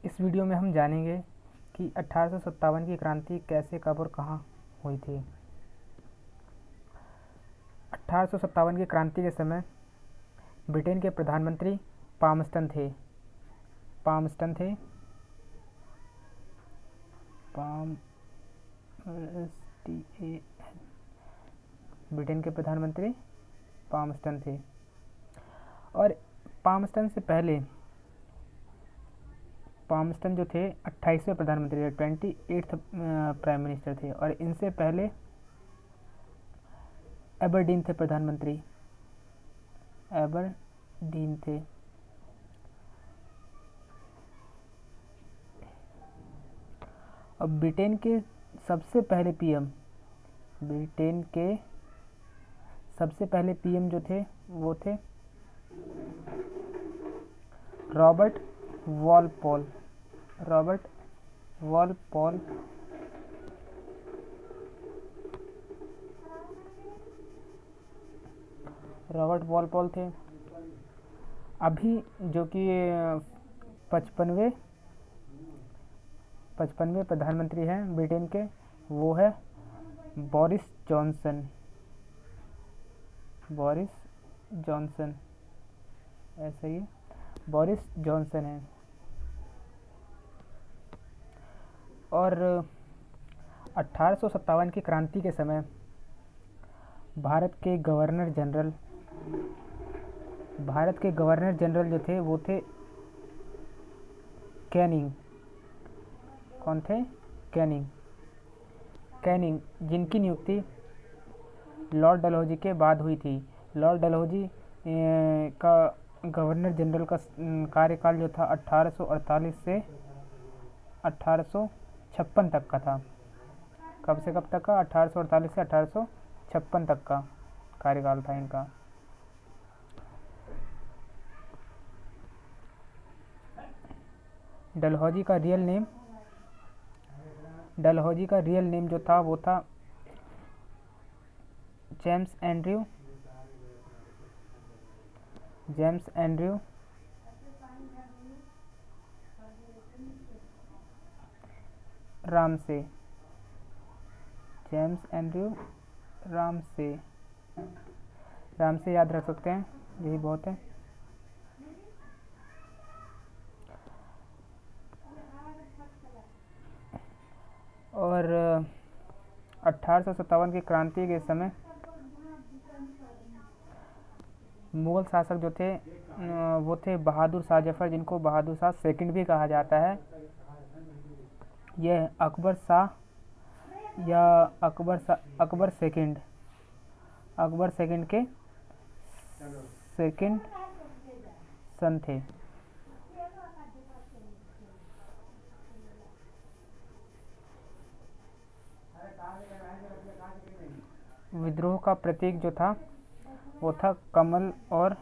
इस वीडियो में हम जानेंगे कि 1857 की क्रांति कैसे, कब और कहाँ हुई थी। 1857 की क्रांति के समय ब्रिटेन के प्रधानमंत्री पामस्टन थे। पामस्टन थे ब्रिटेन के प्रधानमंत्री पामस्टन थे। और पामस्टन से पहले पामस्टन जो थे 28वें प्रधानमंत्री थे, 28th प्राइम मिनिस्टर थे। और इनसे पहले एबरडीन थे प्रधानमंत्री, एबरडीन थे। और ब्रिटेन के सबसे पहले पीएम, ब्रिटेन के सबसे पहले पीएम जो थे वो थे Robert Walpole. Robert Walpole Robert Walpole थे। अभी जो कि 55वें प्रधानमंत्री हैं ब्रिटेन के, वो है बोरिस जॉनसन। बोरिस जॉनसन, ऐसा ही बोरिस जॉनसन है। और 1857 की क्रांति के समय भारत के गवर्नर जनरल जो थे वो थे कैनिंग। कौन थे? कैनिंग, जिनकी नियुक्ति लॉर्ड डलहौजी के बाद हुई थी। लॉर्ड डलहौजी का गवर्नर जनरल का कार्यकाल जो था 1848 से 1856 तक का था। कब से कब तक का? 1848 से 1856 तक का कार्यकाल था इनका। डलहौजी का रियल नेम जो था वो था James Andrew Ramsay. James Andrew Ramsay याद रख सकते हैं, यही बहुत है। और 1857 की क्रांति के समय मुगल शासक जो थे वो थे बहादुर शाह जफर, जिनको बहादुर शाह सेकंड भी कहा जाता है। यह अकबर शाह या अकबर सेकंड के सेकंड सन थे। विद्रोह का प्रतीक जो था वो था कमल और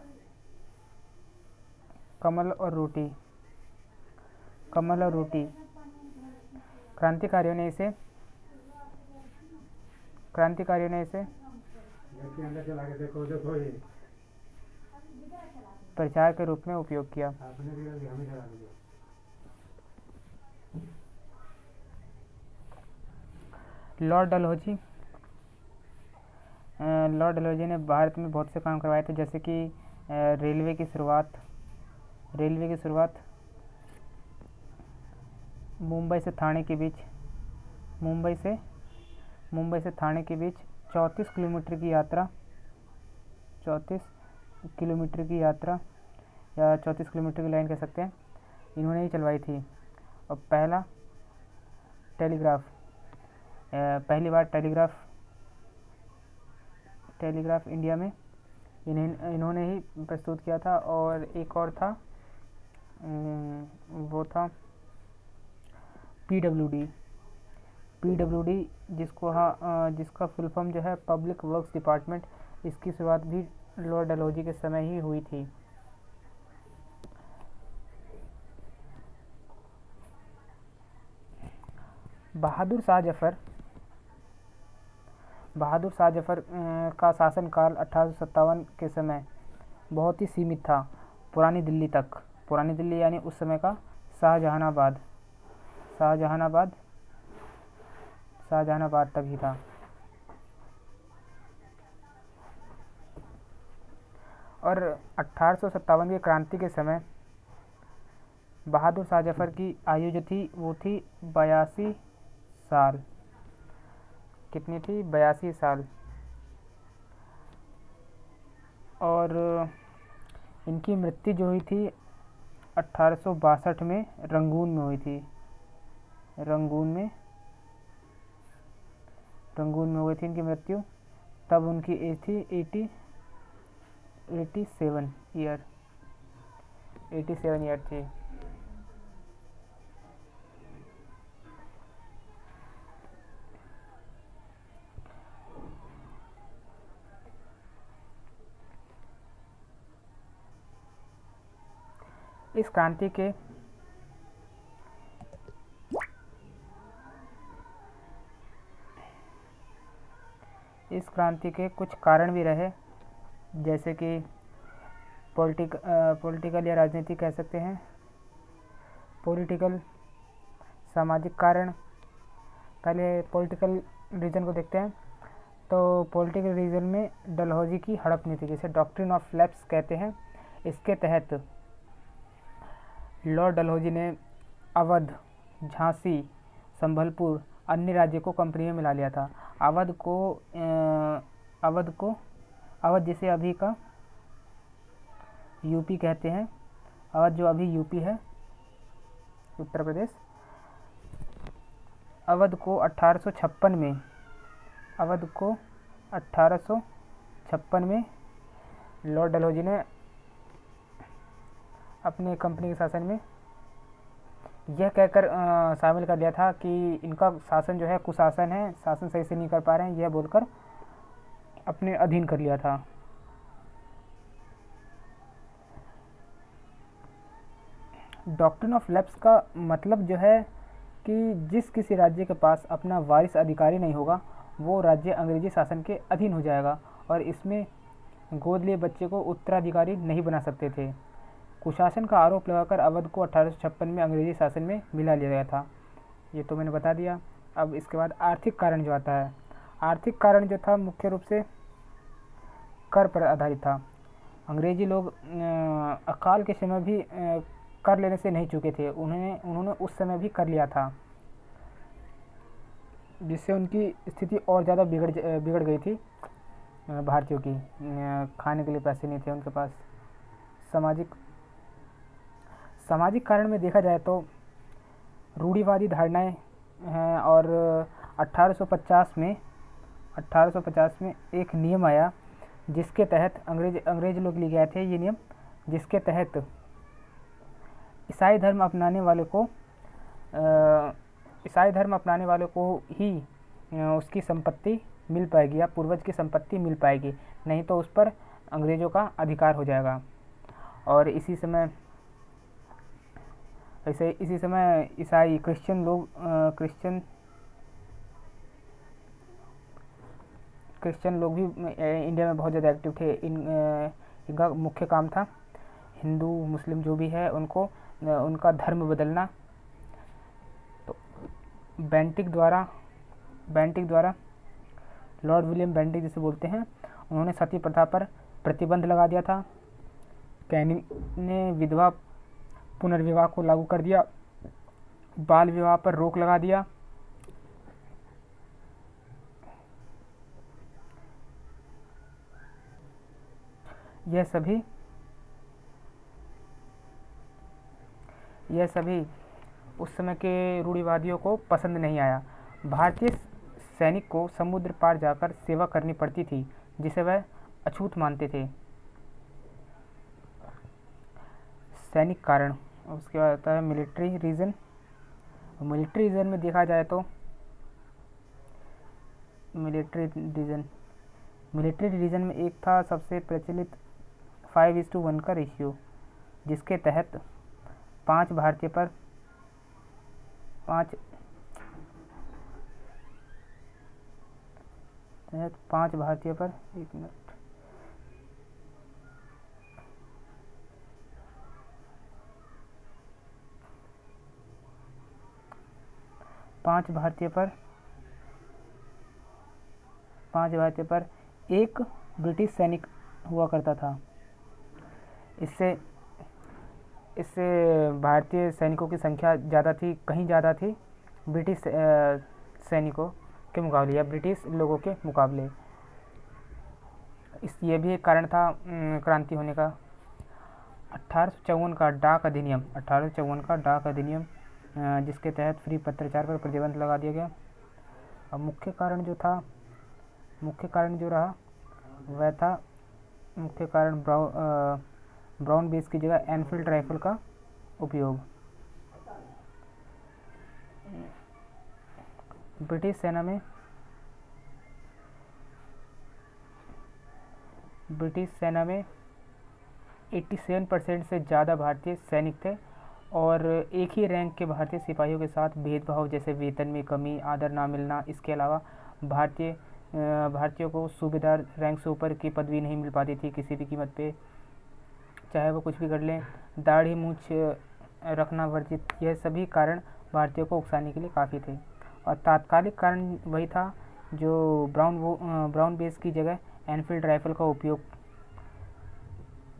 रोटी। क्रांतिकारियों ने इसे प्रचार के रूप में उपयोग किया। लॉर्ड डलहौजी ने भारत में बहुत से काम करवाए थे, जैसे कि रेलवे की शुरुआत मुंबई से थाने के बीच 34 किलोमीटर की यात्रा या 34 किलोमीटर की लाइन कह सकते हैं, इन्होंने ही चलवाई थी। और पहली बार टेलीग्राफ इंडिया में इन्होंने ही प्रस्तुत किया था। और एक और था, वो था PWD, जिसका फुल फॉर्म जो है पब्लिक वर्क्स डिपार्टमेंट। इसकी शुरुआत भी लॉर्ड डलहौजी के समय ही हुई थी। बहादुर शाह जफर का शासनकाल 1857 के समय बहुत ही सीमित था। पुरानी दिल्ली यानी उस समय का शाहजहानाबाद, शाहजहानाबाद, शाहजहानाबाद तक ही था। और 1857 की क्रांति के समय बहादुर शाह जफर की आयु जो थी वो थी 82 साल। कितनी थी? 82 साल। और इनकी मृत्यु जो हुई थी 1862 में रंगून में हुई थी। रंगून में हुई थी इनकी मृत्यु। तब उनकी एज थी 87 ईयर, 87 ईयर थी। इस क्रांति के कुछ कारण भी रहे, जैसे कि पॉलिटिकल या राजनीति कह सकते हैं। पॉलिटिकल, सामाजिक कारण। पहले पॉलिटिकल रीजन को देखते हैं। तो पॉलिटिकल रीजन में डलहौजी की हड़प नीति, जिसे डॉक्ट्रिन ऑफ लैप्स कहते हैं, इसके तहत लॉर्ड डलहौजी ने अवध, झांसी, संभलपुर, अन्य राज्यों को कंपनी में मिला लिया था। अवध जिसे अभी का यूपी कहते हैं, अवध जो अभी यूपी है, उत्तर प्रदेश, अवध को 1856 में लॉर्ड डलहौजी ने अपने कंपनी के शासन में यह कहकर शामिल कर लिया था कि इनका शासन जो है कुशासन है, शासन सही से नहीं कर पा रहे हैं, यह बोलकर अपने अधीन कर लिया था। डॉक्ट्रिन ऑफ लैप्स का मतलब जो है कि जिस किसी राज्य के पास अपना वारिस अधिकारी नहीं होगा वो राज्य अंग्रेजी शासन के अधीन हो जाएगा, और इसमें गोद लिए बच्चे को उत्तराधिकारी नहीं बना सकते थे। कुशासन का आरोप लगाकर अवध को 1856 में अंग्रेजी शासन में मिला लिया गया था। ये तो मैंने बता दिया। अब इसके बाद आर्थिक कारण जो आता है, आर्थिक कारण जो था मुख्य रूप से कर पर आधारित था। अंग्रेजी लोग अकाल के समय भी कर लेने से नहीं चूके थे, उन्होंने उस समय भी कर लिया था, जिससे उनकी स्थिति और ज़्यादा बिगड़ गई थी भारतीयों की। खाने के लिए पैसे नहीं थे उनके पास। सामाजिक कारण में देखा जाए तो रूढ़िवादी धारणाएं हैं, और 1850 में एक नियम आया जिसके तहत अंग्रेज लोग ले गए थे ये नियम, जिसके तहत ईसाई धर्म अपनाने वाले को ही उसकी संपत्ति मिल पाएगी या पूर्वज की संपत्ति मिल पाएगी, नहीं तो उस पर अंग्रेज़ों का अधिकार हो जाएगा। और इसी समय ईसाई क्रिश्चियन लोग भी इंडिया में बहुत ज़्यादा एक्टिव थे। इनका मुख्य काम था हिंदू मुस्लिम जो भी है उनका धर्म बदलना। तो बेंटिक द्वारा लॉर्ड विलियम बेंटिक जिसे बोलते हैं, उन्होंने सती प्रथा पर प्रतिबंध लगा दिया था। कैनिंग ने विधवा पुनर्विवाह को लागू कर दिया, बाल विवाह पर रोक लगा दिया। यह सभी उस समय के रूढ़िवादियों को पसंद नहीं आया। भारतीय सैनिक को समुद्र पार जाकर सेवा करनी पड़ती थी, जिसे वह अछूत मानते थे। सैनिक कारण। उसके बाद आता है मिलिट्री रीजन। मिलिट्री रीजन में देखा जाए तो मिलिट्री रीजन में एक था सबसे प्रचलित 5:1 का रेशियो, जिसके तहत 5 भारतीय पर 1 मिनट। 5 भारतीय पर एक ब्रिटिश सैनिक हुआ करता था। इससे इससे भारतीय सैनिकों की संख्या ज़्यादा थी, कहीं ज़्यादा थी ब्रिटिश सैनिकों के मुकाबले या ब्रिटिश लोगों के मुकाबले। ये भी एक कारण था क्रांति होने का। 1854 का डाक अधिनियम जिसके तहत फ्री पत्राचार पर प्रतिबंध लगा दिया गया। अब मुख्य कारण जो रहा वह था ब्राउन बेस की जगह एनफील्ड राइफल का उपयोग। ब्रिटिश सेना में 87% से ज़्यादा भारतीय सैनिक थे और एक ही रैंक के भारतीय सिपाहियों के साथ भेदभाव जैसे वेतन में कमी, आदर ना मिलना, इसके अलावा भारतीयों को सूबेदार रैंक से ऊपर की पदवी नहीं मिल पाती थी किसी भी कीमत पे, चाहे वो कुछ भी कर लें। दाढ़ी मूछ रखना वर्जित, यह सभी कारण भारतीयों को उकसाने के लिए काफ़ी थे। और तात्कालिक कारण वही था जो ब्राउन बेस की जगह एनफील्ड राइफल का उपयोग।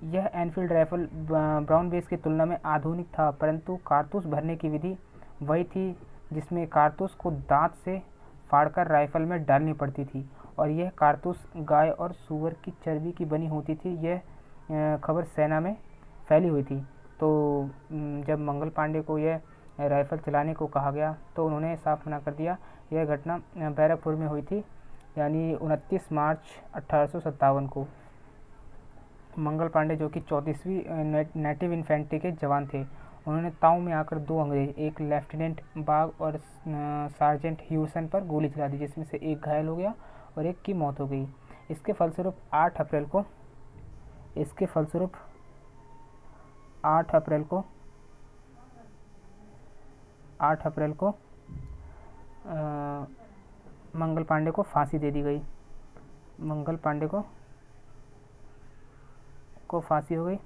यह एनफील्ड राइफल ब्राउन बेस की तुलना में आधुनिक था, परंतु कारतूस भरने की विधि वही थी जिसमें कारतूस को दांत से फाड़कर राइफल में डालनी पड़ती थी और यह कारतूस गाय और सूअर की चर्बी की बनी होती थी। यह खबर सेना में फैली हुई थी। तो जब मंगल पांडे को यह राइफल चलाने को कहा गया तो उन्होंने साफ मना कर दिया। यह घटना बैरकपुर में हुई थी, यानी 29 मार्च 1857 को। मंगल पांडे जो कि 34वीं नेटिव इन्फेंट्री के जवान थे, उन्होंने ताऊ में आकर 2 अंग्रेज, एक लेफ्टिनेंट बाग और सार्जेंट ह्यूसन पर गोली चला दी, जिसमें से एक घायल हो गया और एक की मौत हो गई। इसके फलस्वरूप 8 अप्रैल को मंगल पांडे को फांसी दे दी गई। मंगल पांडे को फांसी हो गई।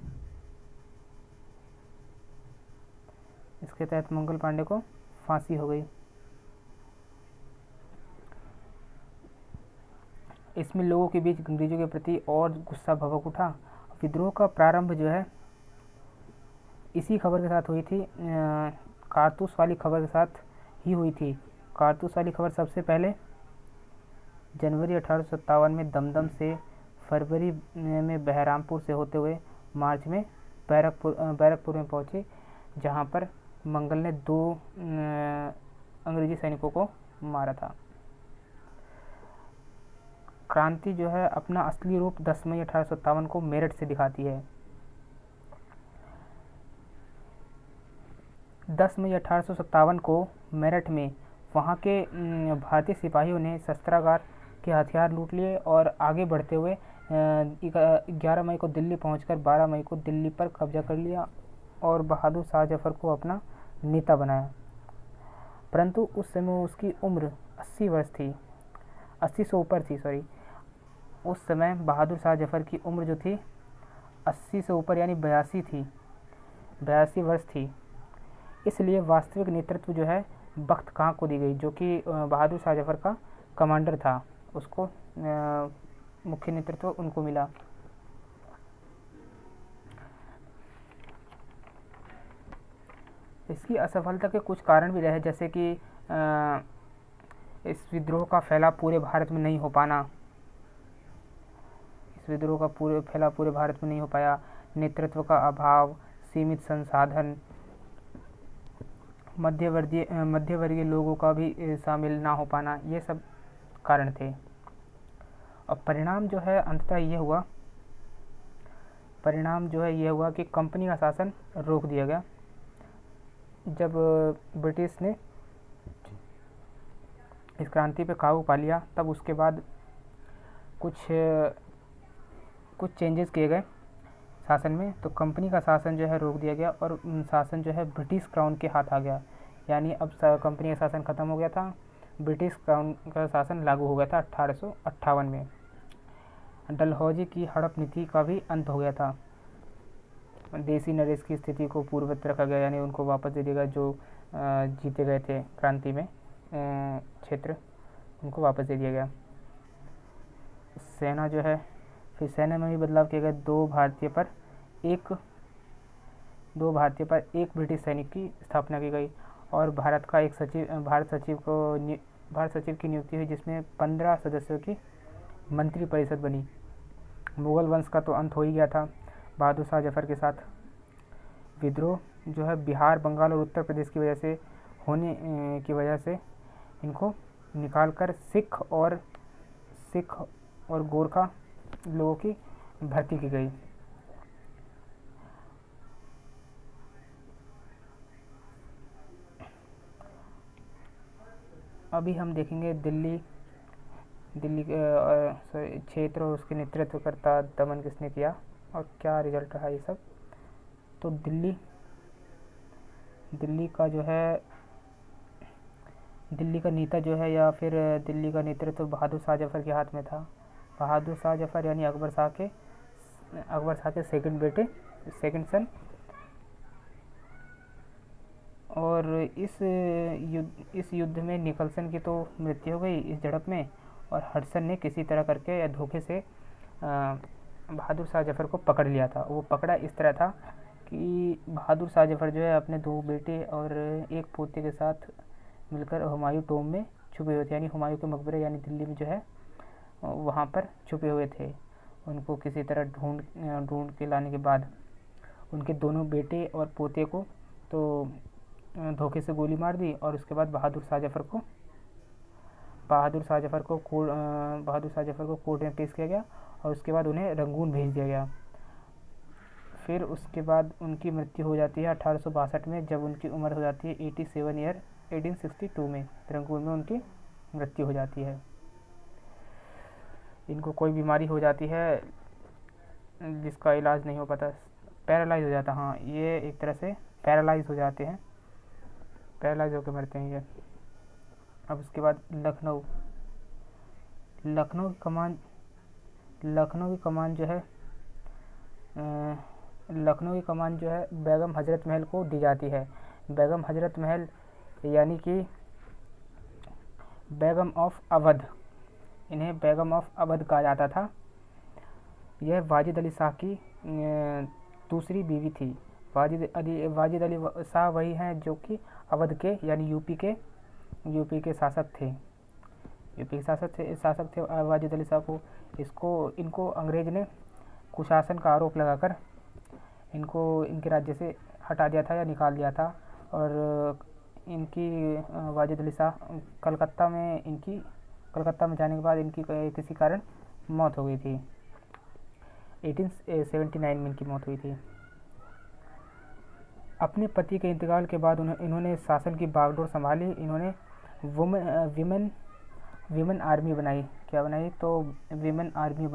इसके तहत मंगल पांडे को फांसी हो गई। इसमें लोगों के बीच अंग्रेजों के प्रति और गुस्सा भभक उठा। विद्रोह का प्रारंभ जो है इसी खबर के साथ हुई थी, कारतूस वाली खबर के साथ ही हुई थी। कारतूस वाली खबर सबसे पहले जनवरी 1857 में दमदम से, फरवरी में बहरामपुर से होते हुए मार्च में बैरकपुर में पहुंची, जहां पर मंगल ने 2 अंग्रेजी सैनिकों को मारा था। क्रांति जो है अपना असली रूप 10 मई 1857 को मेरठ से दिखाती है। 10 मई 1857 को मेरठ में वहाँ के भारतीय सिपाहियों ने शस्त्रागार के हथियार लूट लिए और आगे बढ़ते हुए 11 मई को दिल्ली पहुंचकर 12 मई को दिल्ली पर कब्जा कर लिया और बहादुर शाह जफर को अपना नेता बनाया। परंतु उस समय उसकी उम्र 80 से ऊपर थी। उस समय बहादुर शाह जफर की उम्र जो थी 80 से ऊपर यानी 82 वर्ष थी। इसलिए वास्तविक नेतृत्व जो है बख्त खां को दी गई, जो कि बहादुर शाह जफर का कमांडर था। उसको मुख्य नेतृत्व उनको मिला। इसकी असफलता के कुछ कारण भी रहे, जैसे कि इस विद्रोह का फैलाव पूरे भारत में नहीं हो पाया। नेतृत्व का अभाव, सीमित संसाधन, मध्यवर्गीय लोगों का भी शामिल ना हो पाना, ये सब कारण थे। और परिणाम जो है अंततः ये हुआ कि कंपनी का शासन रोक दिया गया। जब ब्रिटिश ने इस क्रांति पे काबू पा लिया, तब उसके बाद कुछ चेंजेस किए गए शासन में, तो कंपनी का शासन जो है रोक दिया गया और शासन जो है ब्रिटिश क्राउन के हाथ आ गया। यानी अब कंपनी का शासन खत्म हो गया था, ब्रिटिश क्राउन का शासन लागू हो गया था 1858 में। डलहौजी की हड़प नीति का भी अंत हो गया था। देसी नरेश की स्थिति को पूर्ववत रखा गया, यानी उनको वापस दे दिया गया जो जीते गए थे क्रांति में। क्षेत्र उनको वापस दे दिया गया। सेना जो है, फिर सेना में भी बदलाव किए गए। दो भारतीय पर एक ब्रिटिश सैनिक की स्थापना की गई और भारत सचिव की नियुक्ति हुई, जिसमें 15 सदस्यों की मंत्री परिषद बनी। मुगल वंश का तो अंत हो ही गया था बहादुर शाह जफर के साथ। विद्रोह जो है बिहार, बंगाल और उत्तर प्रदेश की वजह से इनको निकालकर सिख और गोरखा लोगों की भर्ती की गई। अभी हम देखेंगे दिल्ली के क्षेत्र और उसके नेतृत्वकर्ता दमन किसने किया और क्या रिजल्ट रहा ये सब। तो दिल्ली का जो है, दिल्ली का नेता जो है या फिर दिल्ली का नेतृत्व बहादुर शाह जफर के हाथ में था। बहादुर शाह जफर यानी अकबर शाह के सेकंड सन। और इस युद्ध में निकलसन की तो मृत्यु हो गई इस झड़प में, और हडसन ने किसी तरह करके या धोखे से बहादुर शाह जफर को पकड़ लिया था। वो पकड़ा इस तरह था कि बहादुर शाह जफर जो है अपने 2 बेटे और एक पोते के साथ मिलकर हुमायूं टॉम में छुपे हुए थे, यानी हुमायूं के मकबरे यानी दिल्ली में जो है वहाँ पर छुपे हुए थे। उनको किसी तरह ढूंढ के लाने के बाद उनके दोनों बेटे और पोते को तो धोखे से गोली मार दी, और उसके बाद बहादुर शाह जफर को कोर्ट में पेश किया गया और उसके बाद उन्हें रंगून भेज दिया गया। फिर उसके बाद उनकी मृत्यु हो जाती है 1862 में, जब उनकी उम्र हो जाती है 87 ईयर 1862 में रंगून में उनकी मृत्यु हो जाती है। इनको कोई बीमारी हो जाती है जिसका इलाज नहीं हो पाता, पैरालाइज हो जाता। हाँ, ये एक तरह से पैरालाइज हो जाते हैं, पैरालाइज होकर मरते हैं ये। अब उसके बाद लखनऊ की कमान जो है बेगम हजरत महल को दी जाती है। बेगम हजरत महल यानी कि बेगम ऑफ अवध, इन्हें बेगम ऑफ अवध कहा जाता था। यह वाजिद अली शाह की दूसरी बीवी थी। वाजिद अली शाह वही हैं जो कि अवध के यानी यूपी के शासक थे। वाजिद अली शाह को इनको अंग्रेज ने कुशासन का आरोप लगाकर इनके राज्य से हटा दिया था या निकाल दिया था। और वाजिद अली शाह कलकत्ता में जाने के बाद इनकी किसी कारण मौत हो गई थी। 1879 में इनकी मौत हुई थी। अपने पति के इंतकाल के बाद इन्होंने शासन की बागडोर संभाली। इन्होंने विमेन आर्मी बनाई। क्या बनाई? तो विमेन आर्मी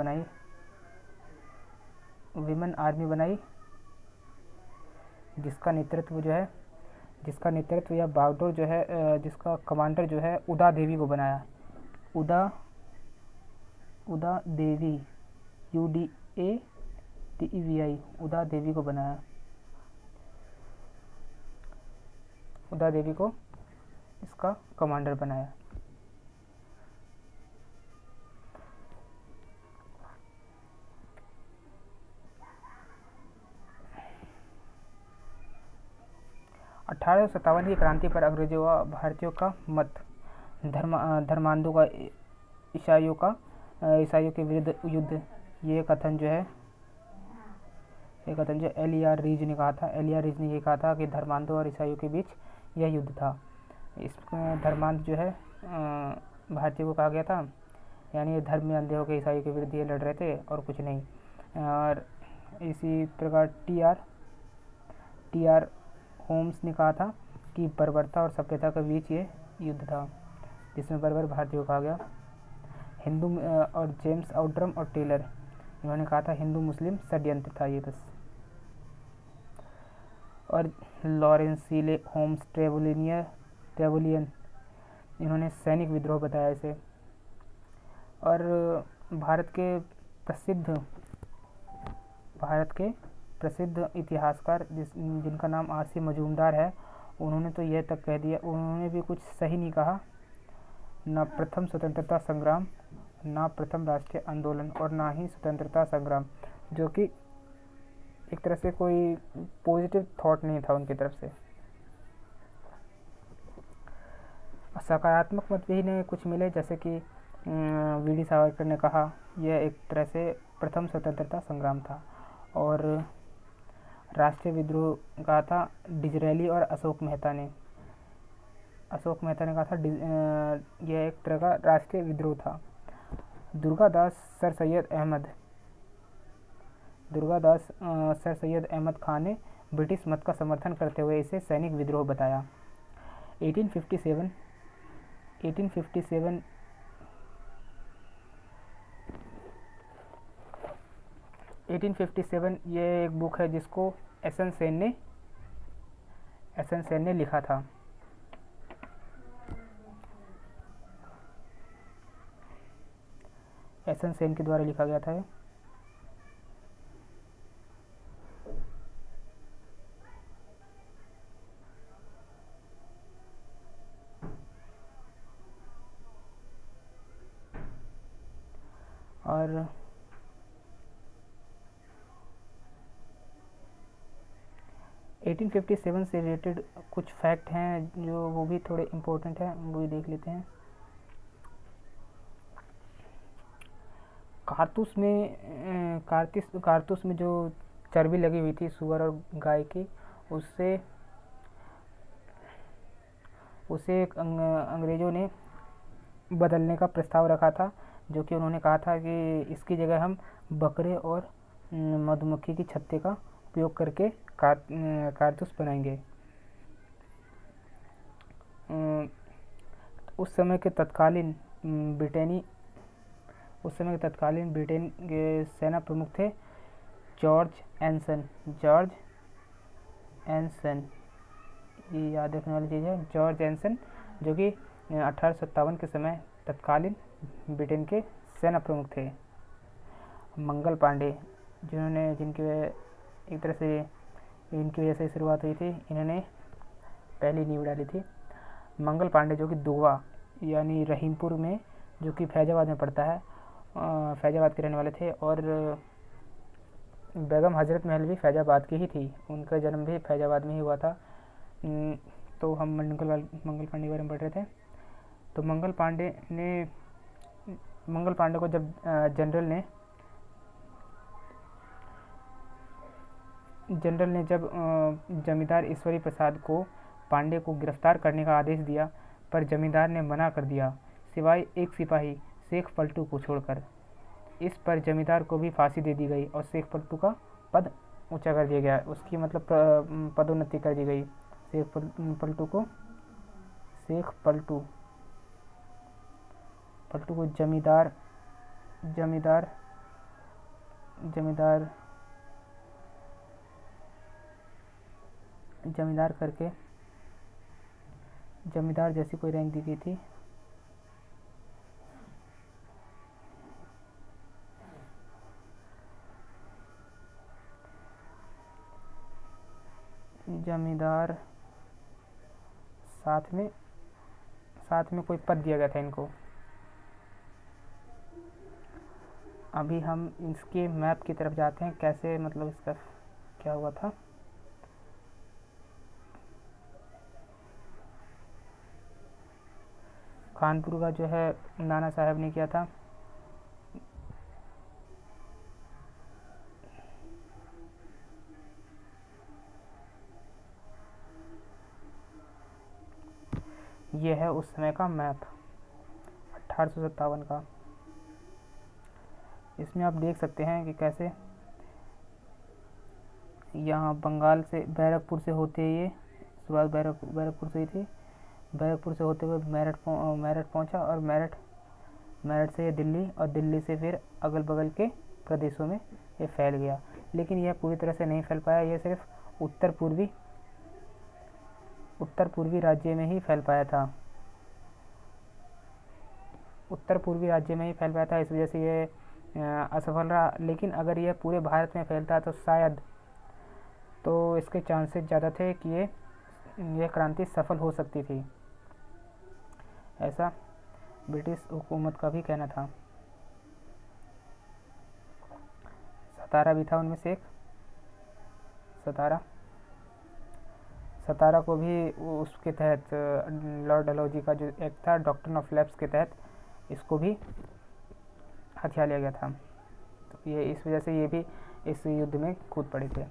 बनाई जिसका नेतृत्व या बागडोर जो है जिसका कमांडर जो है उदा देवी को बनाया। उदा देवी UDATEVI उदा देवी को बनाया। उदा देवी को इसका कमांडर बनाया। (1857) की क्रांति पर अंग्रेजों व भारतीयों का मत। धर्मांधों का ईसाइयों के विरुद्ध युद्ध। ये कथन जो एलिया रीज ने कहा था। ये कहा था कि धर्मांधों और ईसाइयों के बीच यह युद्ध था। इसमें धर्मांध जो है भारतीयों को कहा गया था, यानी ये धर्म में अंधे होकर ईसाइयों के विरुद्ध ये लड़ रहे थे और कुछ नहीं। और इसी प्रकार टी आर होम्स ने कहा था कि बर्बरता और सभ्यता के बीच ये युद्ध था, जिसमें बर्बर भारतीयों को कहा गया। हिंदू और जेम्स आउटरम और टेलर, इन्होंने कहा था हिंदू मुस्लिम षड्यंत्र था ये बस। और लॉरेंस सीले होम्स ट्रेवलियन, इन्होंने सैनिक विद्रोह बताया इसे। और भारत के प्रसिद्ध इतिहासकार जिनका नाम R.C. मजूमदार है, उन्होंने तो यह तक कह दिया, उन्होंने भी कुछ सही नहीं कहा ना प्रथम स्वतंत्रता संग्राम, ना प्रथम राष्ट्रीय आंदोलन और ना ही स्वतंत्रता संग्राम, जो कि एक तरह से कोई पॉजिटिव थॉट नहीं था उनकी तरफ से। सकारात्मक मत भी इन्हें कुछ मिले, जैसे कि वी डी सावरकर ने कहा यह एक तरह से प्रथम स्वतंत्रता संग्राम था। और राष्ट्रीय विद्रोह कहा था डिजरेली और अशोक मेहता ने। अशोक मेहता ने कहा था यह एक तरह का राष्ट्रीय विद्रोह था। दुर्गादास सर सैयद अहमद खान ने ब्रिटिश मत का समर्थन करते हुए इसे सैनिक विद्रोह बताया। 1857 ये एक बुक है जिसको एस एन सेन ने लिखा था। एस एन सेन के द्वारा लिखा गया था। और 1857 से रिलेटेड कुछ फैक्ट हैं जो वो भी थोड़े इम्पोर्टेंट हैं, वो भी देख लेते हैं। कारतूस में जो चर्बी लगी हुई थी सुअर और गाय की, उसे अंग्रेज़ों ने बदलने का प्रस्ताव रखा था, जो कि उन्होंने कहा था कि इसकी जगह हम बकरे और मधुमक्खी की छत्ते का उपयोग करके कारतूस बनाएंगे। उस समय के तत्कालीन ब्रिटेन के सेना प्रमुख थे जॉर्ज एनसन, ये याद रखने वाली चीज़ है, जॉर्ज एनसन, जो कि 1857 के समय तत्कालीन ब्रिटेन के सेना प्रमुख थे। मंगल पांडे, एक तरह से इनकी वजह से शुरुआत हुई थी, इन्होंने पहली नींव डाली थी। मंगल पांडे जो कि दुआ यानी रहीमपुर में, जो कि फैजाबाद में पड़ता है, फैजाबाद के रहने वाले थे। और बेगम हजरत महल भी फैजाबाद की ही थी, उनका जन्म भी फैजाबाद में ही हुआ था। तो हम मंगल पांडे के बारे में पढ़ रहे थे। तो मंगल पांडे को जब जनरल ने जब जमींदार ईश्वरी प्रसाद को पांडे को गिरफ्तार करने का आदेश दिया, पर जमींदार ने मना कर दिया, सिवाय एक सिपाही शेख पलटू को छोड़कर। इस पर जमींदार को भी फांसी दे दी गई और शेख पलटू का पद ऊंचा कर दिया गया, उसकी मतलब पदोन्नति कर दी गई। शेख पलटू को जमींदार करके जमींदार जैसी कोई रैंक दी गई थी। जमींदार साथ में कोई पद दिया गया था इनको। अभी हम इसके मैप की तरफ जाते हैं, कैसे मतलब इसका क्या हुआ था। कानपुर का जो है नाना साहब ने किया था। ये है उस समय का मैप 1857 का। इसमें आप देख सकते हैं कि कैसे यहाँ बंगाल से बैरकपुर से होते ये शुरुआत बैरकपुर से ही थी। बैरकपुर से होते हुए मेरठ पहुँचा और मेरठ से ये दिल्ली और दिल्ली से फिर अगल बगल के प्रदेशों में ये फैल गया। लेकिन यह पूरी तरह से नहीं फैल पाया, यह सिर्फ उत्तर पूर्वी राज्य में ही फैल पाया था। इस वजह से ये असफल रहा। लेकिन अगर यह पूरे भारत में फैलता तो शायद तो इसके चांसेस ज़्यादा थे कि यह क्रांति सफल हो सकती थी। ऐसा ब्रिटिश हुकूमत का भी कहना था। सतारा भी था उनमें से एक, सतारा को भी उसके तहत लॉर्ड डलहौजी का जो एक्ट था डॉक्ट्रिन ऑफ लैप्स के तहत इसको भी हथिया लिया गया था। तो ये इस वजह से ये भी इस युद्ध में कूद पड़े थे।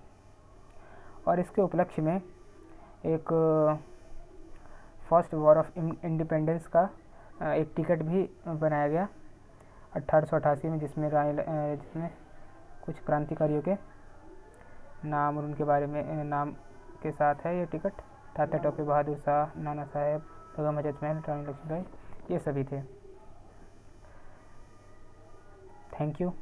और इसके उपलक्ष्य में एक फर्स्ट वॉर ऑफ इंडिपेंडेंस का एक टिकट भी बनाया गया 1888 में, जिसमें कुछ क्रांतिकारियों के नाम और उनके बारे में नाम के साथ है ये टिकट। तात्या टोपे बहादुर शाह, नाना साहेब, बेगम हजरत महल, रानी लक्ष्मीबाई, ये सभी थे। Thank you.